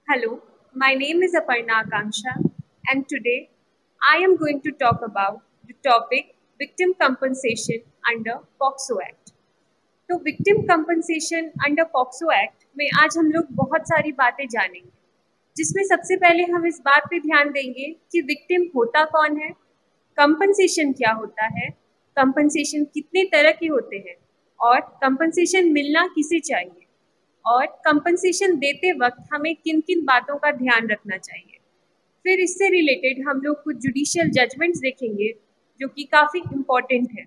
Hello, my name is Aparna Akanksha, and today I am going to talk about the topic victim compensation under POCSO Act. तो victim compensation under POCSO act में आज हम लोग बहुत सारी बातें जानेंगे, जिसमें सबसे पहले हम इस बात पे ध्यान देंगे कि विक्टिम होता कौन है, कंपनसेशन क्या होता है, कंपनसेशन कितने तरह के होते हैं और कंपनसेशन मिलना किसे चाहिए और कंपनसेशन देते वक्त हमें किन किन बातों का ध्यान रखना चाहिए। फिर इससे रिलेटेड हम लोग कुछ जुडिशियल जजमेंट्स देखेंगे जो कि काफ़ी इम्पोर्टेंट है।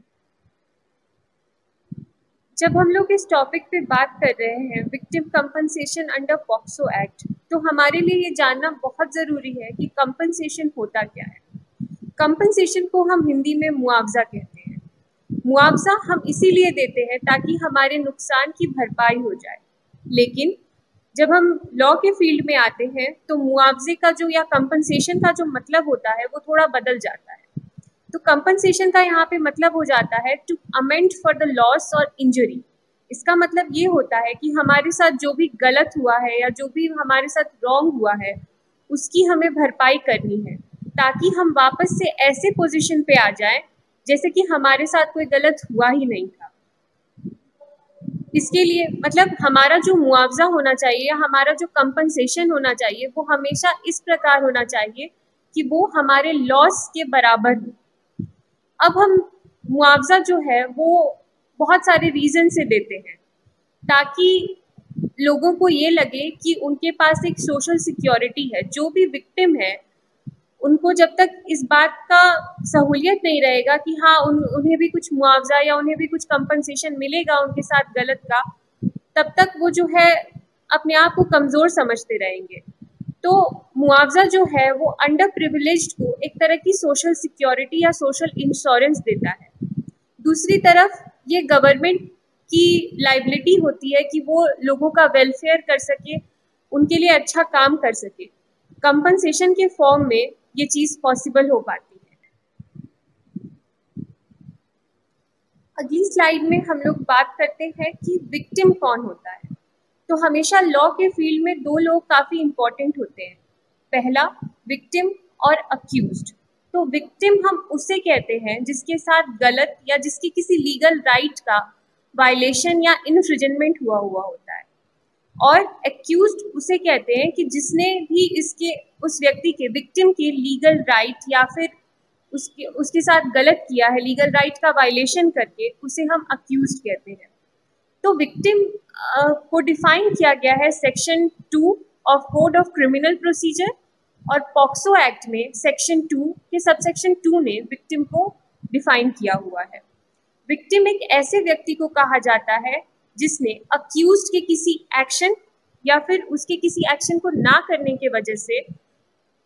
जब हम लोग इस टॉपिक पे बात कर रहे हैं victim compensation under POCSO act, तो हमारे लिए ये जानना बहुत ज़रूरी है कि कंपनसेशन होता क्या है। कंपनसेशन को हम हिंदी में मुआवजा कहते हैं। मुआवजा हम इसीलिए देते हैं ताकि हमारे नुकसान की भरपाई हो जाए, लेकिन जब हम लॉ के फील्ड में आते हैं तो मुआवजे का जो या कंपनसेशन का जो मतलब होता है वो थोड़ा बदल जाता है। तो कंपनसेशन का यहाँ पे मतलब हो जाता है to amend for the loss और इंजरी। इसका मतलब ये होता है कि हमारे साथ जो भी गलत हुआ है या जो भी हमारे साथ रॉन्ग हुआ है उसकी हमें भरपाई करनी है, ताकि हम वापस से ऐसे पोजीशन पे आ जाएं जैसे कि हमारे साथ कोई गलत हुआ ही नहीं था। इसके लिए मतलब हमारा जो मुआवजा होना चाहिए या हमारा जो कंपनसेशन होना चाहिए वो हमेशा इस प्रकार होना चाहिए कि वो हमारे लॉस के बराबर हो। अब हम मुआवजा जो है वो बहुत सारे रीज़न से देते हैं ताकि लोगों को ये लगे कि उनके पास एक सोशल सिक्योरिटी है। जो भी विक्टिम है उनको जब तक इस बात का सहूलियत नहीं रहेगा कि हाँ उन्हें भी कुछ मुआवजा या उन्हें भी कुछ कंपनसेशन मिलेगा उनके साथ गलत का, तब तक वो जो है अपने आप को कमज़ोर समझते रहेंगे। तो मुआवजा जो है वो अंडर प्रिविलेज्ड को एक तरह की सोशल सिक्योरिटी या सोशल इंश्योरेंस देता है। दूसरी तरफ ये गवर्नमेंट की लाइबिलिटी होती है कि वो लोगों का वेलफेयर कर सके, उनके लिए अच्छा काम कर सके। कंपनसेशन के फॉर्म में ये चीज़ पॉसिबल हो पाती है। अगली स्लाइड में हम लोग बात करते हैं कि विक्टिम कौन होता है। तो हमेशा लॉ के फील्ड में दो लोग काफ़ी इम्पोर्टेंट होते हैं, पहला विक्टिम और अक्यूज्ड। तो विक्टिम हम उसे कहते हैं जिसके साथ गलत या जिसकी किसी लीगल राइट का वायलेशन या इन्फ्रिजनमेंट हुआ होता है, और एक्यूज्ड उसे कहते हैं कि जिसने भी इसके उस व्यक्ति के विक्टिम के लीगल राइट या फिर उसके साथ गलत किया है, लीगल राइट का वायलेशन करके, उसे हम अक्यूज्ड कहते हैं। तो विक्टिम को डिफाइन किया गया है section 2 of code of criminal procedure, और पॉक्सो एक्ट में सेक्शन 2 के सबसेक्शन 2 ने विक्टिम को डिफाइन किया हुआ है। विक्टिम एक ऐसे व्यक्ति को कहा जाता है जिसने अक्यूज्ड के किसी एक्शन या फिर उसके किसी एक्शन को ना करने के वजह से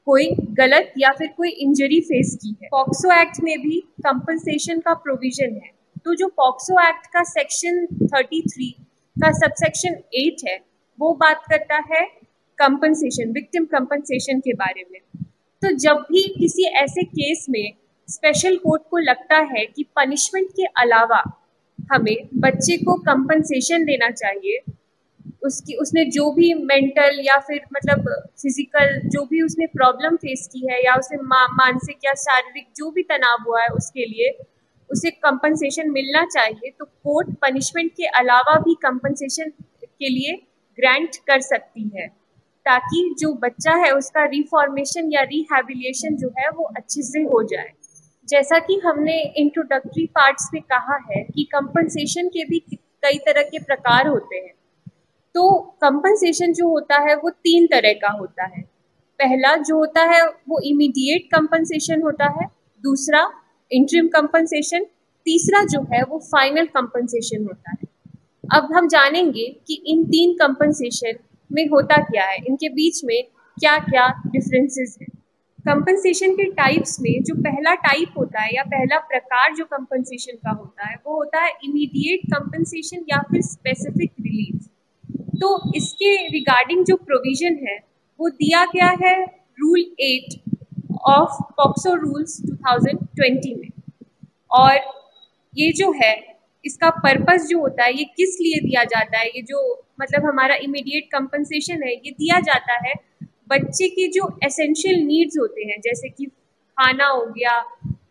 कोई गलत या फिर कोई इंजरी फेस की है। पॉक्सो एक्ट में भी कंपनसेशन का प्रोविजन है। तो जो पॉक्सो एक्ट का सेक्शन 33 का सबसेक्शन 8 है वो बात करता है कंपनसेशन, विक्टिम कंपनसेशन के बारे में। तो जब भी किसी ऐसे केस में स्पेशल कोर्ट को लगता है कि पनिशमेंट के अलावा हमें बच्चे को कंपनसेशन देना चाहिए, उसने जो भी मेंटल या फिर मतलब फिजिकल जो भी उसने प्रॉब्लम फेस की है या उसे मानसिक या शारीरिक जो भी तनाव हुआ है उसके लिए उसे कंपनसेशन मिलना चाहिए, तो कोर्ट पनिशमेंट के अलावा भी कंपनसेशन के लिए ग्रांट कर सकती है, ताकि जो बच्चा है उसका रिफॉर्मेशन या रिहैबिलिटेशन जो है वो अच्छे से हो जाए। जैसा कि हमने इंट्रोडक्टरी पार्ट्स में कहा है कि कंपनसेशन के भी कई तरह के प्रकार होते हैं। तो कंपनसेशन जो होता है वो 3 तरह का होता है। पहला जो होता है वो इमीडिएट कंपनसेशन होता है, दूसरा इंटरिम कंपनसेशन, तीसरा जो है वो फाइनल कंपनसेशन होता है। अब हम जानेंगे कि इन 3 कंपनसेशन में होता क्या है, इनके बीच में क्या क्या डिफरेंसेस हैं। कंपनसेशन के टाइप्स में जो पहला टाइप होता है या पहला प्रकार जो कंपनसेशन का होता है वो होता है इमीडिएट कंपनसेशन या फिर स्पेसिफिक रिलीफ। तो इसके रिगार्डिंग जो प्रोविजन है वो दिया गया है रूल 8 ऑफ पॉक्सो रूल्स 2020 में, और ये जो है इसका पर्पस जो होता है ये किस लिए दिया जाता है, ये जो मतलब हमारा इमीडिएट कंपनसेशन है ये दिया जाता है बच्चे के जो एसेंशियल नीड्स होते हैं, जैसे कि खाना हो गया,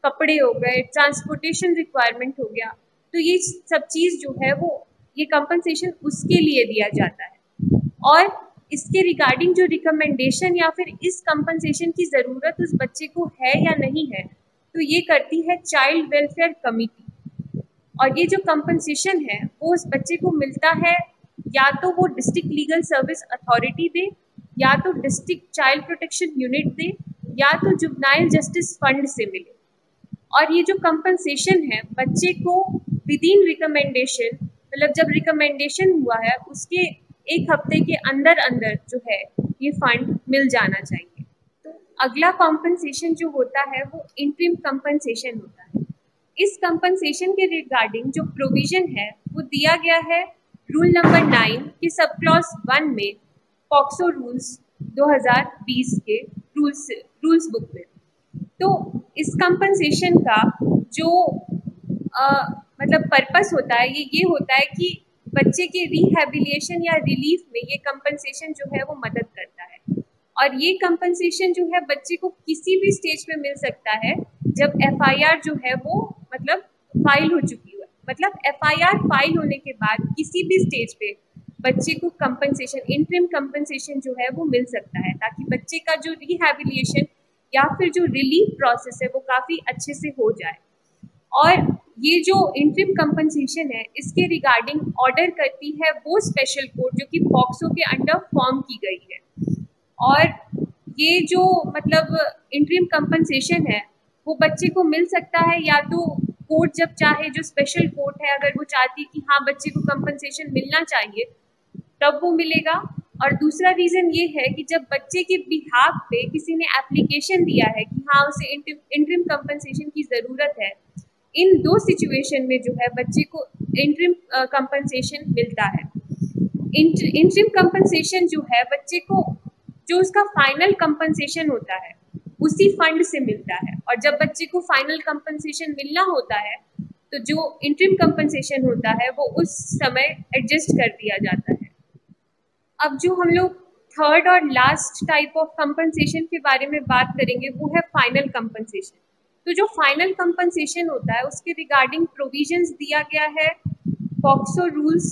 कपड़े हो गए, ट्रांसपोर्टेशन रिक्वायरमेंट हो गया, तो ये सब चीज़ जो है वो ये कंपनसेशन उसके लिए दिया जाता है। और इसके रिगार्डिंग जो रिकमेंडेशन या फिर इस कंपनसेशन की ज़रूरत उस बच्चे को है या नहीं है, तो ये करती है चाइल्ड वेलफेयर कमिटी। और ये जो कंपनसेशन है वो उस बच्चे को मिलता है या तो वो डिस्ट्रिक्ट लीगल सर्विस अथॉरिटी दे, या तो डिस्ट्रिक्ट चाइल्ड प्रोटेक्शन यूनिट दे, या तो जुवेनाइल जस्टिस फंड से मिले। और ये जो कंपनसेशन है बच्चे को विद इन रिकमेंडेशन, मतलब जब रिकमेंडेशन हुआ है उसके एक हफ्ते के अंदर अंदर जो है ये फंड मिल जाना चाहिए। तो अगला कॉम्पनसेशन जो होता है वो इंटरिम कंपनसेशन होता है। इस कंपनसेशन के रिगार्डिंग जो प्रोविजन है वो दिया गया है रूल नंबर 9 के सब क्लॉज 1 में, पॉक्सो रूल्स 2020 के रूल्स बुक में। तो इस कंपनसेशन का जो मतलब पर्पस होता है ये होता है कि बच्चे के रिहैबिलिटेशन या रिलीफ में ये कंपनसेशन जो है वो मदद करता है। और ये कंपनसेशन जो है बच्चे को किसी भी स्टेज पे मिल सकता है जब एफआईआर जो है वो मतलब फाइल हो चुकी है। मतलब एफआईआर फाइल होने के बाद किसी भी स्टेज पे बच्चे को कंपनसेशन, इंटरिम कंपनसेशन जो है वो मिल सकता है, ताकि बच्चे का जो रिहैबिलिटेशन या फिर जो रिलीफ प्रोसेस है वो काफ़ी अच्छे से हो जाए। और ये जो इंटरिम कंपनसेशन है इसके रिगार्डिंग ऑर्डर करती है वो स्पेशल कोर्ट जो कि पॉक्सो के अंडर फॉर्म की गई है। और ये जो मतलब इंटरिम कंपनसेशन है वो बच्चे को मिल सकता है या तो कोर्ट जब चाहे, जो स्पेशल कोर्ट है अगर वो चाहती है कि हाँ बच्चे को कंपनसेशन मिलना चाहिए तब वो मिलेगा। और दूसरा रीज़न ये है कि जब बच्चे के बिहाफ पे किसी ने एप्लीकेशन दिया है कि हाँ उसे इंटरिम कंपनसेशन की ज़रूरत है, इन दो सिचुएशन में जो है बच्चे को इंटरिम कंपनसेशन मिलता है। इंटरिम कंपनसेशन जो है बच्चे को जो उसका फाइनल कंपनसेशन होता है उसी फंड से मिलता है। और जब बच्चे को फाइनल कंपनसेशन मिलना होता है तो जो इंटरिम कंपनसेशन होता है वो उस समय एडजस्ट कर दिया जाता है। अब जो हम लोग थर्ड और लास्ट टाइप ऑफ कंपनसेशन के बारे में बात करेंगे वो है फाइनल कंपनसेशन। तो जो फाइनल कंपनसेशन होता है उसके रिगार्डिंग प्रोविजंस दिया गया है पॉक्सो रूल्स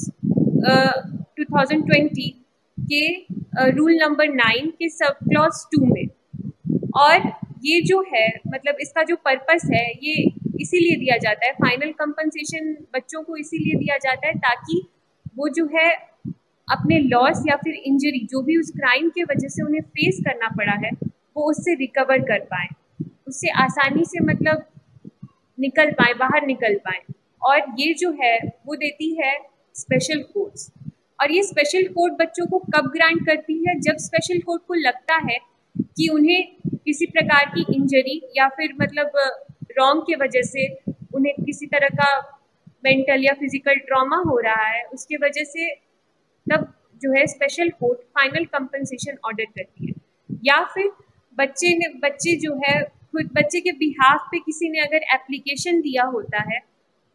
2020 के रूल नंबर 9 के सब क्लॉज 2 में। और ये जो है मतलब इसका जो पर्पस है ये इसीलिए दिया जाता है, फाइनल कंपनसेशन बच्चों को इसीलिए दिया जाता है ताकि वो जो है अपने लॉस या फिर इंजरी जो भी उस क्राइम के वजह से उन्हें फेस करना पड़ा है वो उससे रिकवर कर पाएँ, उससे आसानी से मतलब निकल पाएँ, बाहर निकल पाएँ। और ये जो है वो देती है स्पेशल कोर्ट्स। और ये स्पेशल कोर्ट बच्चों को कब ग्रांट करती है, जब स्पेशल कोर्ट को लगता है कि उन्हें किसी प्रकार की इंजरी या फिर मतलब रॉन्ग के वजह से उन्हें किसी तरह का मेंटल या फिजिकल ट्रॉमा हो रहा है, उसके वजह से तब जो है special court final compensation order करती है। या फिर बच्चे जो है खुद बच्चे के बिहाफ पे किसी ने अगर एप्लीकेशन दिया होता है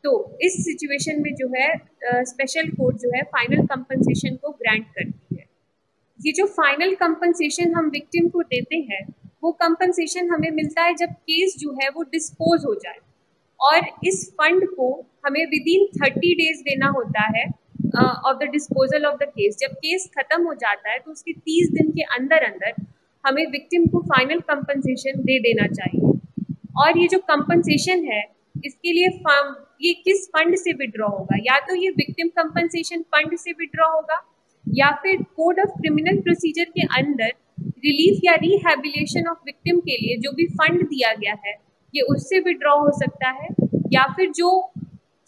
तो इस सिचुएशन में जो है स्पेशल कोर्ट जो है फाइनल कंपनसेशन को ग्रांट करती है। ये जो फाइनल कंपनसेशन हम विक्टिम को देते हैं वो कंपनसेशन हमें मिलता है जब केस जो है वो डिस्पोज हो जाए। और इस फंड को हमें विद इन 30 डेज देना होता है of the disposal of the case. जब केस खत्म हो जाता है तो उसके 30 दिन के अंदर अंदर हमें विक्टिम को फाइनल कंपनसेशन दे देना चाहिए। और ये जो कंपनसेशन है इसके लिए ये किस फंड से विड्रॉ होगा, या तो ये विक्टिम कंपनसेशन फंड से विड्रॉ होगा या फिर कोड ऑफ क्रिमिनल प्रोसीजर के अंदर रिलीफ या रिहैबिलिटेशन ऑफ विक्टिम के लिए जो भी फंड दिया गया है ये उससे विड्रॉ हो सकता है, या फिर जो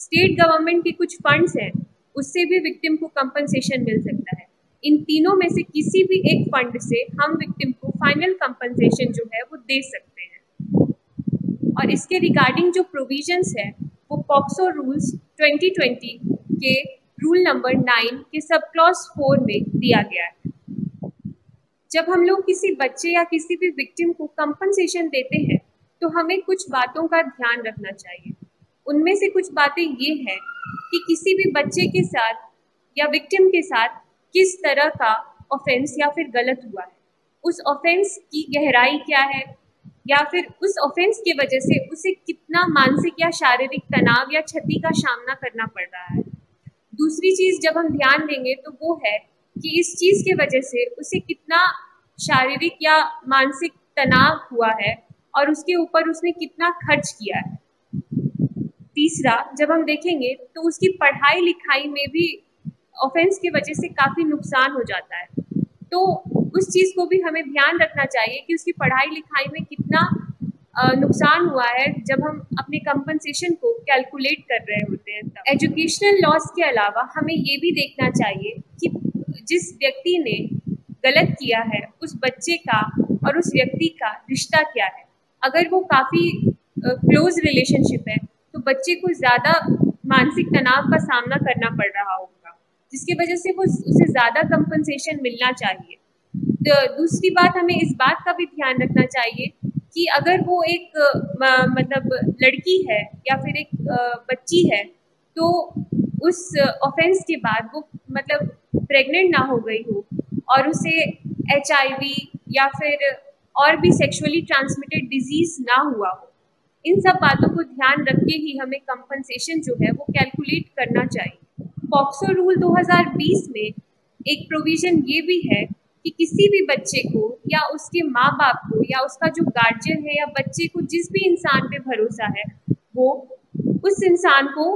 स्टेट गवर्नमेंट के कुछ फंड्स हैं उससे भी विक्टिम को कंपनसेशन मिल सकता है। इन तीनों में से किसी भी एक फंड से हम विक्टिम को फाइनल कंपनसेशन जो है वो दे सकते हैं। और इसके रिगार्डिंग जो प्रोविजंस है वो पॉक्सो रूल्स 2020 के रूल नंबर 9 के सब क्लॉज 4 में दिया गया है। जब हम लोग किसी बच्चे या किसी भी विक्टिम को कंपनसेशन देते हैं तो हमें कुछ बातों का ध्यान रखना चाहिए। उनमें से कुछ बातें ये हैं कि किसी भी बच्चे के साथ या विक्टिम के साथ किस तरह का ऑफेंस या फिर गलत हुआ है। उस ऑफेंस की गहराई क्या है, या फिर उस ऑफेंस की वजह से उसे कितना मानसिक या शारीरिक तनाव या क्षति का सामना करना पड़ रहा है। दूसरी चीज जब हम ध्यान देंगे तो वो है कि इस चीज के वजह से उसे कितना शारीरिक या मानसिक तनाव हुआ है और उसके ऊपर उसने कितना खर्च किया है। तीसरा, जब हम देखेंगे तो उसकी पढ़ाई लिखाई में भी ऑफेंस की वजह से काफ़ी नुकसान हो जाता है। तो उस चीज़ को भी हमें ध्यान रखना चाहिए कि उसकी पढ़ाई लिखाई में कितना नुकसान हुआ है जब हम अपने कंपनसेशन को कैलकुलेट कर रहे होते हैं। तब एजुकेशनल लॉस के अलावा हमें ये भी देखना चाहिए कि जिस व्यक्ति ने गलत किया है उस बच्चे का और उस व्यक्ति का रिश्ता क्या है। अगर वो काफ़ी क्लोज रिलेशनशिप है तो बच्चे को ज़्यादा मानसिक तनाव का सामना करना पड़ रहा होगा, जिसकी वजह से वो उसे ज़्यादा कंपनसेशन मिलना चाहिए। तो दूसरी बात, हमें इस बात का भी ध्यान रखना चाहिए कि अगर वो एक मतलब लड़की है या फिर एक बच्ची है तो उस ऑफेंस के बाद वो मतलब प्रेग्नेंट ना हो गई हो और उसे HIV या फिर और भी सेक्सुअली ट्रांसमिटेड डिजीज ना हुआ हो, इन सब बातों को ध्यान रख के ही हमें कंपनसेशन जो है वो कैलकुलेट करना चाहिए। पॉक्सो रूल 2020 में एक प्रोविजन ये भी है कि किसी भी बच्चे को या उसके माँ बाप को या उसका जो गार्जियन है या बच्चे को जिस भी इंसान पे भरोसा है वो उस इंसान को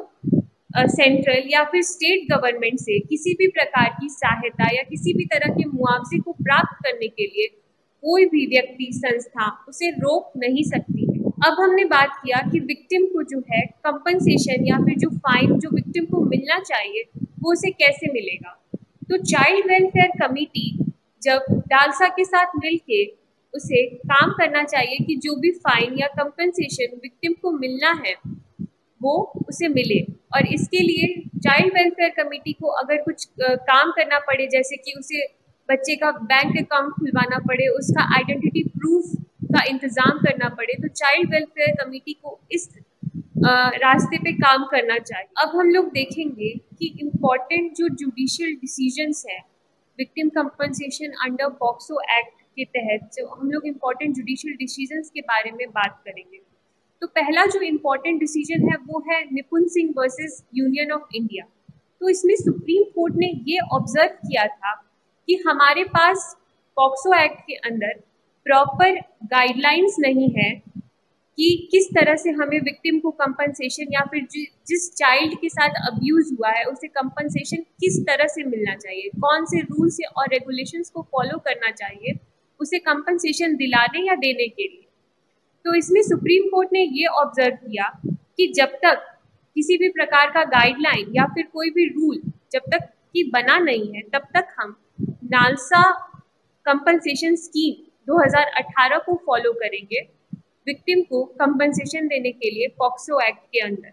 सेंट्रल या फिर स्टेट गवर्नमेंट से किसी भी प्रकार की सहायता या किसी भी तरह के मुआवजे को प्राप्त करने के लिए कोई भी व्यक्ति संस्था उसे रोक नहीं सकती है। अब हमने बात किया कि विक्टिम को जो है कंपनसेशन या फिर जो फाइन जो विक्टिम को मिलना चाहिए वो उसे कैसे मिलेगा। तो चाइल्ड वेलफेयर कमेटी जब डालसा के साथ मिलके उसे काम करना चाहिए कि जो भी फाइन या कंपनसेशन विक्टिम को मिलना है वो उसे मिले, और इसके लिए चाइल्ड वेलफेयर कमेटी को अगर कुछ काम करना पड़े, जैसे कि उसे बच्चे का बैंक अकाउंट खुलवाना पड़े, उसका आइडेंटिटी प्रूफ का इंतज़ाम करना पड़े, तो चाइल्ड वेलफेयर कमेटी को इस रास्ते पे काम करना चाहिए। अब हम लोग देखेंगे कि इम्पॉर्टेंट जो जुडिशियल डिसीजंस है victim compensation under POCSO act के तहत, जो हम लोग इम्पॉर्टेंट जुडिशियल डिसीजंस के बारे में बात करेंगे। तो पहला जो इम्पोर्टेंट डिसीजन है वो है निपुण Singh versus union of India. तो इसमें सुप्रीम कोर्ट ने ये ऑब्जर्व किया था कि हमारे पास पॉक्सो एक्ट के अंदर प्रॉपर गाइडलाइंस नहीं है कि किस तरह से हमें विक्टिम को कंपनसेशन या फिर जिस चाइल्ड के साथ अब्यूज़ हुआ है उसे कंपनसेशन किस तरह से मिलना चाहिए, कौन से रूल्स और रेगुलेशंस को फॉलो करना चाहिए उसे कंपनसेशन दिलाने या देने के लिए। तो इसमें सुप्रीम कोर्ट ने ये ऑब्जर्व किया कि जब तक किसी भी प्रकार का गाइडलाइन या फिर कोई भी रूल जब तक कि बना नहीं है तब तक हम नालसा कंपनसेशन स्कीम 2018 को फॉलो करेंगे विक्टिम को कंपनसेशन देने के लिए पॉक्सो एक्ट के अंदर।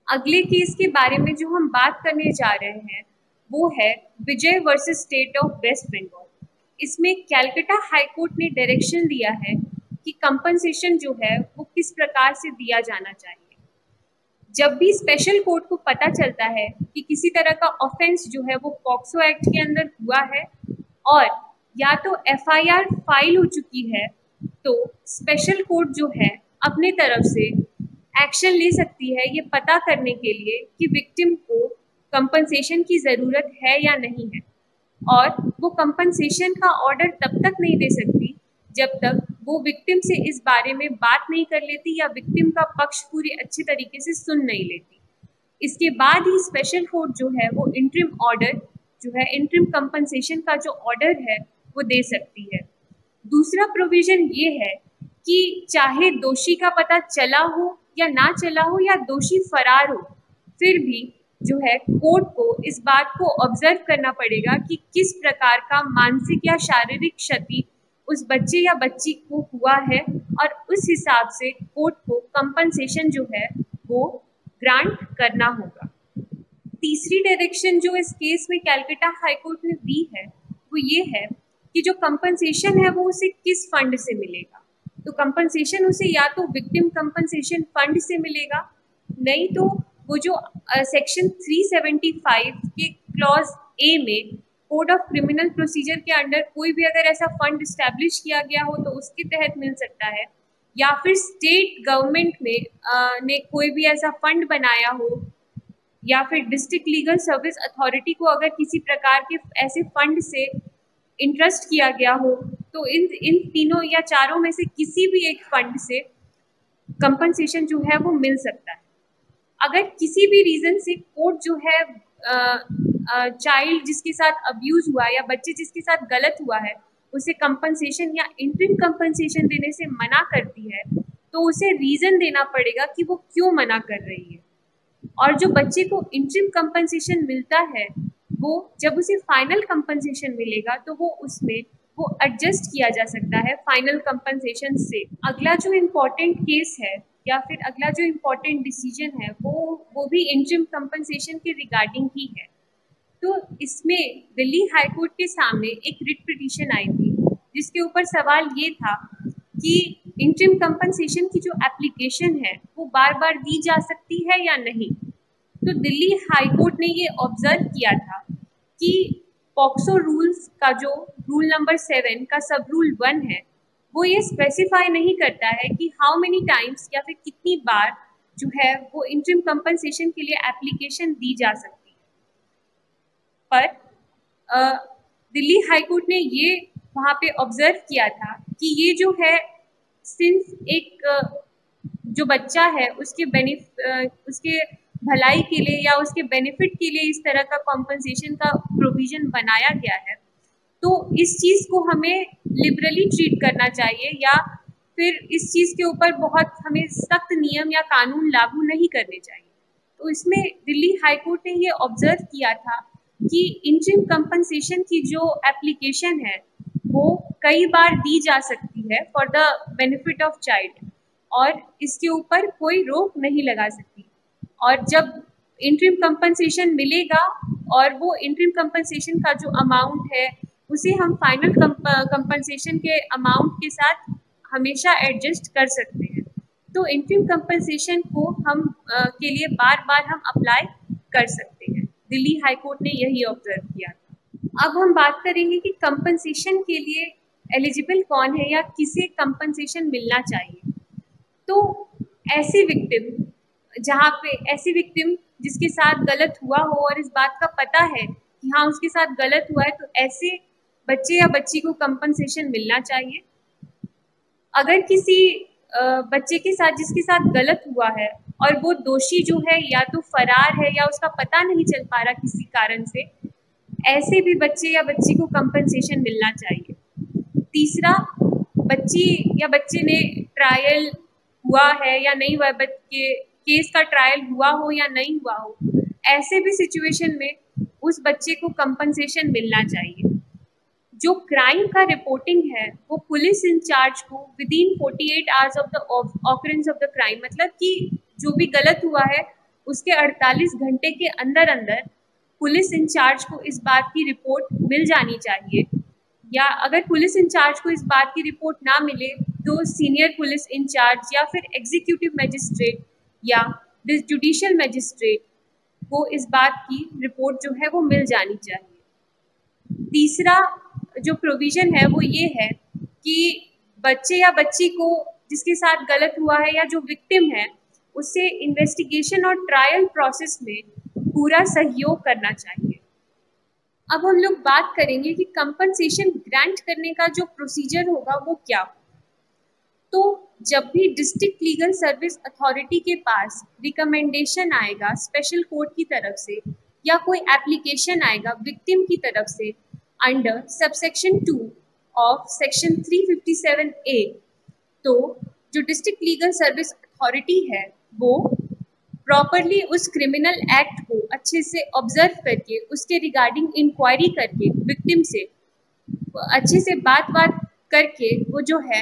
अगले केस के बारे में जो हम बात करने जा रहे हैं वो है Vijay versus state of West Bengal. इसमें कैलकाटा हाई कोर्ट ने डायरेक्शन दिया है कि कंपनसेशन जो है वो किस प्रकार से दिया जाना चाहिए। जब भी स्पेशल कोर्ट को पता चलता है कि किसी तरह का ऑफेंस जो है वो पॉक्सो एक्ट के अंदर हुआ है और या तो FIR फाइल हो चुकी है, तो स्पेशल कोर्ट जो है अपने तरफ से एक्शन ले सकती है ये पता करने के लिए कि विक्टिम को कंपनसेशन की ज़रूरत है या नहीं है, और वो कंपनसेशन का ऑर्डर तब तक नहीं दे सकती जब तक वो विक्टिम से इस बारे में बात नहीं कर लेती या विक्टिम का पक्ष पूरी अच्छी तरीके से सुन नहीं लेती। इसके बाद ही स्पेशल कोर्ट जो है वो इंटरिम ऑर्डर जो है इंटरिम कंपनसेशन का जो ऑर्डर है वो दे सकती है। दूसरा प्रोविज़न ये है कि चाहे दोषी का पता चला हो या ना चला हो या दोषी फरार हो, फिर भी जो है कोर्ट को इस बात को ऑब्जर्व करना पड़ेगा कि किस प्रकार का मानसिक या शारीरिक क्षति उस बच्चे या बच्ची को हुआ है, और उस हिसाब से कोर्ट को कंपनसेशन जो है वो ग्रांट करना होगा। तीसरी डायरेक्शन जो इस केस में कैलकाटा हाई कोर्ट ने दी है वो ये है कि जो कंपनसेशन है वो उसे किस फंड से मिलेगा। तो कंपनसेशन उसे या तो विक्टिम कंपनसेशन फंड से मिलेगा, नहीं तो वो जो सेक्शन 375 के क्लॉज ए में कोड ऑफ क्रिमिनल प्रोसीजर के अंडर कोई भी अगर ऐसा फंड इस्टेब्लिश किया गया हो तो उसके तहत मिल सकता है, या फिर स्टेट गवर्नमेंट में ने कोई भी ऐसा फंड बनाया हो, या फिर डिस्ट्रिक्ट लीगल सर्विस अथॉरिटी को अगर किसी प्रकार के ऐसे फंड से इंटरेस्ट किया गया हो, तो इन तीनों या चारों में से किसी भी एक फंड से कंपनसेशन जो है वो मिल सकता है। अगर किसी भी रीज़न से कोर्ट जो है चाइल्ड जिसके साथ अब्यूज हुआ या बच्चे जिसके साथ गलत हुआ है उसे कंपनसेशन या इंटरिम कंपनसेशन देने से मना करती है, तो उसे रीज़न देना पड़ेगा कि वो क्यों मना कर रही है। और जो बच्चे को इंटरिम कंपनसेशन मिलता है वो जब उसे फाइनल कंपनसेशन मिलेगा तो वो एडजस्ट किया जा सकता है फाइनल कंपनसेशन से। अगला जो इम्पोर्टेंट केस है या फिर अगला जो इम्पोर्टेंट डिसीजन है वो भी इंटरिम कंपनसेशन के रिगार्डिंग ही है। तो इसमें दिल्ली हाई कोर्ट के सामने एक रिट पिटीशन आई थी जिसके ऊपर सवाल ये था कि इंटरिम कंपनसेशन की जो एप्लीकेशन है वो बार बार दी जा सकती है या नहीं। तो दिल्ली हाई कोर्ट ने ये ऑब्जर्व किया था कि पॉक्सो रूल्स का जो रूल नंबर 7 का सब रूल 1 है वो ये स्पेसिफाई नहीं करता है कि हाउ मेनी टाइम्स या फिर कितनी बार जो है वो इंटरिम कंपनसेशन के लिए एप्लीकेशन दी जा सकती है। पर दिल्ली हाई कोर्ट ने ये वहाँ पे ऑब्जर्व किया था कि ये जो है सिंस एक जो बच्चा है उसके भलाई के लिए या उसके बेनिफिट के लिए इस तरह का कॉम्पनसेशन का प्रोविजन बनाया गया है, तो इस चीज़ को हमें लिबरली ट्रीट करना चाहिए या फिर इस चीज़ के ऊपर बहुत हमें सख्त नियम या कानून लागू नहीं करने चाहिए। तो इसमें दिल्ली हाई कोर्ट ने ये ऑब्जर्व किया था कि इंटरिम कंपनसेशन की जो एप्लीकेशन है वो कई बार दी जा सकती है for the benefit of child और इसके ऊपर कोई रोक नहीं लगा सकती। और जब इंटरिम कंपनसेशन मिलेगा और वो इंटरिम कंपनसेशन का जो अमाउंट है उसे हम फाइनल कंपनसेशन के अमाउंट के साथ हमेशा एडजस्ट कर सकते हैं। तो इंटरिम कंपनसेशन को हम के लिए बार बार हम अप्लाई कर सकते हैं। दिल्ली हाई कोर्ट ने यही ऑब्जर्व किया। अब हम बात करेंगे कि कंपनसेशन के लिए एलिजिबल कौन है या किसे कंपनसेशन मिलना चाहिए। तो ऐसी विक्टिम जिसके साथ गलत हुआ हो और इस बात का पता है कि हाँ उसके साथ गलत हुआ है, तो ऐसे बच्चे या बच्ची को कंपनसेशन मिलना चाहिए। अगर किसी बच्चे के साथ जिसके साथ गलत हुआ है और वो दोषी जो है या तो फरार है या उसका पता नहीं चल पा रहा किसी कारण से, ऐसे भी बच्चे या बच्ची को कंपनसेशन मिलना चाहिए। तीसरा, बच्ची या बच्चे ने ट्रायल हुआ है या नहीं हुआ है, केस का ट्रायल हुआ हो या नहीं हुआ हो, ऐसे भी सिचुएशन में उस बच्चे को कंपनसेशन मिलना चाहिए। जो क्राइम का रिपोर्टिंग है वो पुलिस इंचार्ज को within 48 hours of the occurrence of the crime, मतलब कि जो भी गलत हुआ है उसके 48 घंटे के अंदर अंदर पुलिस इंचार्ज को इस बात की रिपोर्ट मिल जानी चाहिए। या अगर पुलिस इंचार्ज को इस बात की रिपोर्ट ना मिले तो सीनियर पुलिस इंचार्ज या फिर एग्जीक्यूटिव मजिस्ट्रेट या जुडिशियल मजिस्ट्रेट को इस बात की रिपोर्ट जो है वो मिल जानी चाहिए। तीसरा जो प्रोविज़न है वो ये है कि बच्चे या बच्ची को जिसके साथ गलत हुआ है या जो विक्टिम है उससे इन्वेस्टिगेशन और ट्रायल प्रोसेस में पूरा सहयोग करना चाहिए। अब हम लोग बात करेंगे कि कंपनसेशन ग्रांट करने का जो प्रोसीजर होगा वो क्या हो। तो जब भी डिस्ट्रिक्ट लीगल सर्विस अथॉरिटी के पास रिकमेंडेशन आएगा स्पेशल कोर्ट की तरफ से या कोई एप्लीकेशन आएगा विक्टिम की तरफ से under subsection 2 of section 357A, तो जो डिस्ट्रिक्ट लीगल सर्विस अथॉरिटी है वो प्रॉपरली उस क्रिमिनल एक्ट को अच्छे से ऑब्जर्व करके उसके रिगार्डिंग इंक्वायरी करके विक्टिम से अच्छे से बात करके वो जो है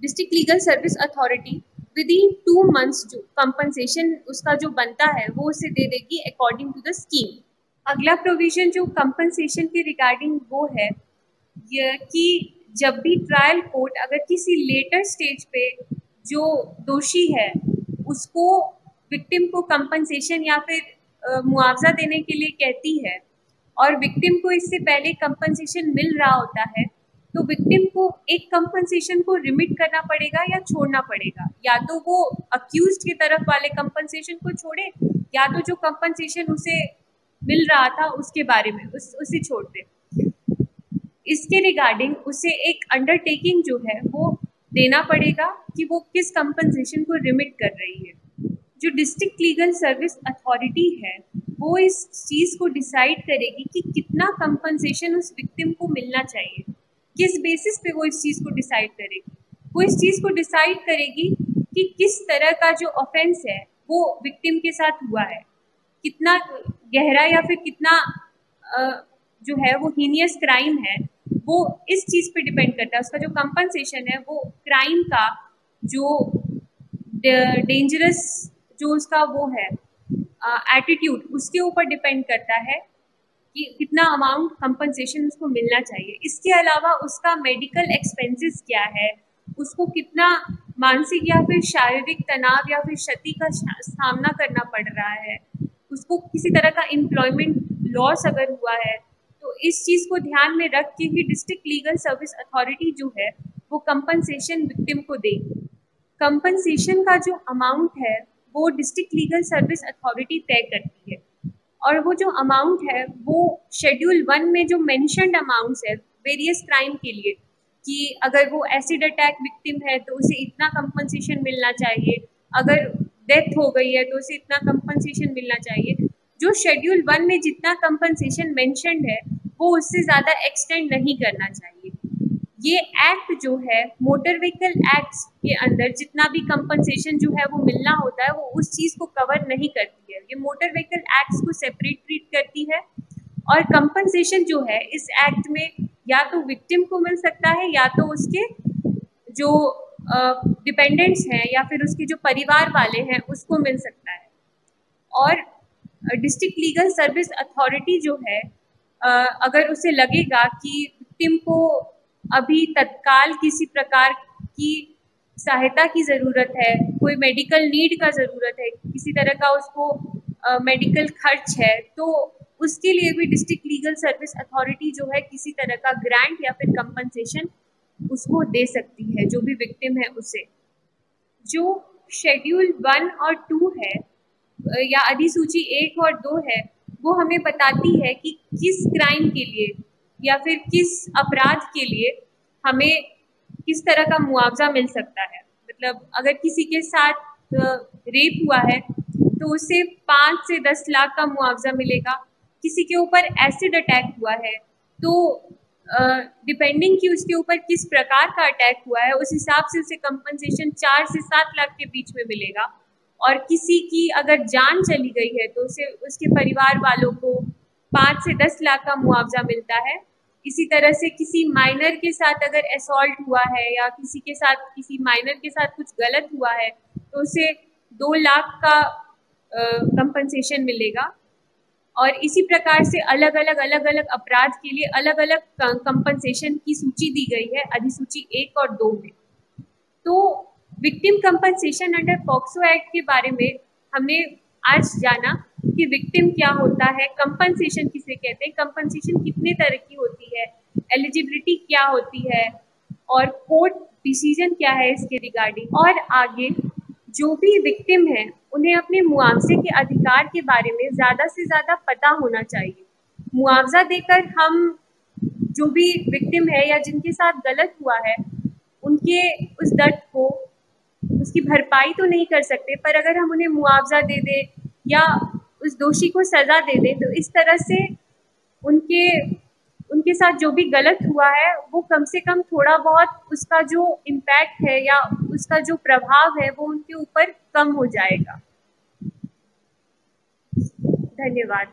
district legal service authority within 2 months जो कंपनसेशन उसका जो बनता है वो उसे दे देगी अकॉर्डिंग टू द स्कीम। अगला प्रोविजन जो कंपनसेशन के रिगार्डिंग वो है कि जब भी ट्रायल कोर्ट अगर किसी लेटर स्टेज पे जो दोषी है उसको विक्टिम को कंपनसेशन या फिर मुआवजा देने के लिए कहती है और विक्टिम को इससे पहले कंपनसेशन मिल रहा होता है, तो विक्टिम को एक कंपनसेशन को रिमिट करना पड़ेगा या छोड़ना पड़ेगा। या तो वो अक्यूज्ड की तरफ वाले कंपनसेशन को छोड़े, या तो जो कंपनसेशन उसे मिल रहा था उसके बारे में उसे छोड़ दे। इसके रिगार्डिंग उसे एक अंडरटेकिंग जो है वो देना पड़ेगा कि वो किस कंपनसेशन को रिमिट कर रही है। जो डिस्ट्रिक्ट लीगल सर्विस अथॉरिटी है वो इस चीज़ को डिसाइड करेगी कि कितना कंपनसेशन उस विक्टिम को मिलना चाहिए। किस बेसिस पे वो इस चीज़ को डिसाइड करेगी? वो इस चीज़ को डिसाइड करेगी कि किस तरह का जो ऑफेंस है वो विक्टिम के साथ हुआ है, कितना गहरा या फिर कितना जो है वो हीनियस क्राइम है, वो इस चीज़ पे डिपेंड करता है। उसका जो कंपनसेशन है वो क्राइम का जो डेंजरस जो उसका वो है एटीट्यूड, उसके ऊपर डिपेंड करता है कि कितना अमाउंट कंपनसेशन उसको मिलना चाहिए। इसके अलावा उसका मेडिकल एक्सपेंसेस क्या है, उसको कितना मानसिक या फिर शारीरिक तनाव या फिर क्षति का सामना करना पड़ रहा है, उसको किसी तरह का एम्प्लॉयमेंट लॉस अगर हुआ है, तो इस चीज़ को ध्यान में रख के ही डिस्ट्रिक्ट लीगल सर्विस अथॉरिटी जो है वो कंपनसेशन विक्टिम को देगी। कंपनसेशन का जो अमाउंट है वो डिस्ट्रिक्ट लीगल सर्विस अथॉरिटी तय करती है, और वो जो अमाउंट है वो शेड्यूल 1 में जो मेंशन्ड अमाउंट्स है वेरियस क्राइम के लिए, कि अगर वो एसिड अटैक विक्टिम है तो उसे इतना कंपनसेशन मिलना चाहिए, अगर डेथ हो गई है तो उसे इतना कंपनसेशन मिलना चाहिए। जो शेड्यूल 1 में जितना कंपनसेशन मेंशन्ड है वो उससे ज़्यादा एक्सटेंड नहीं करना चाहिए। ये एक्ट जो है मोटर व्हीकल एक्ट के अंदर जितना भी कंपनसेशन जो है वो मिलना होता है वो उस चीज़ को कवर नहीं करती है। ये मोटर व्हीकल एक्ट्स को सेपरेट ट्रीट करती है, और कंपनसेशन जो है इस एक्ट में या तो विक्टिम को मिल सकता है या तो उसके जो डिपेंडेंट्स हैं या फिर उसके जो परिवार वाले हैं उसको मिल सकता है। और डिस्ट्रिक्ट लीगल सर्विस अथॉरिटी जो है अगर उसे लगेगा कि विक्टिम को अभी तत्काल किसी प्रकार की सहायता की ज़रूरत है, कोई मेडिकल नीड का ज़रूरत है, किसी तरह का उसको मेडिकल खर्च है, तो उसके लिए भी डिस्ट्रिक्ट लीगल सर्विस अथॉरिटी जो है किसी तरह का ग्रांट या फिर कंपनसेशन उसको दे सकती है, जो भी विक्टिम है उसे। जो शेड्यूल 1 और 2 है या अधिसूची 1 और 2 है, वो हमें बताती है कि किस क्राइम के लिए या फिर किस अपराध के लिए हमें किस तरह का मुआवजा मिल सकता है। मतलब अगर किसी के साथ रेप हुआ है तो उसे 5 से 10 लाख का मुआवजा मिलेगा। किसी के ऊपर एसिड अटैक हुआ है तो डिपेंडिंग कि उसके ऊपर किस प्रकार का अटैक हुआ है उस हिसाब से उसे कंपनसेशन 4 से 7 लाख के बीच में मिलेगा। और किसी की अगर जान चली गई है तो उसे उसके परिवार वालों को 5 से 10 लाख का मुआवजा मिलता है। इसी तरह से किसी माइनर के साथ अगर असॉल्ट हुआ है या किसी के साथ किसी माइनर के साथ कुछ गलत हुआ है तो उसे 2 लाख का कंपनसेशन मिलेगा। और इसी प्रकार से अलग अलग अपराध के लिए अलग अलग कंपनसेशन की सूची दी गई है अधिसूची 1 और 2 में। तो victim compensation under POCSO act के बारे में हमने आज जाना कि विक्टिम क्या होता है, कंपनसेशन किसे कहते हैं, कंपनसेशन कितने तरह की होती है, एलिजिबिलिटी क्या होती है, और कोर्ट डिसीजन क्या है इसके रिगार्डिंग। और आगे जो भी विक्टिम है उन्हें अपने मुआवजे के अधिकार के बारे में ज़्यादा से ज़्यादा पता होना चाहिए। मुआवजा देकर हम जो भी विक्टिम है या जिनके साथ गलत हुआ है उनके उस दर्द को उसकी भरपाई तो नहीं कर सकते, पर अगर हम उन्हें मुआवजा दे दें या उस दोषी को सज़ा दे दें तो इस तरह से उनके साथ जो भी गलत हुआ है वो कम से कम थोड़ा बहुत उसका जो इम्पैक्ट है या उसका जो प्रभाव है वो उनके ऊपर कम हो जाएगा। धन्यवाद।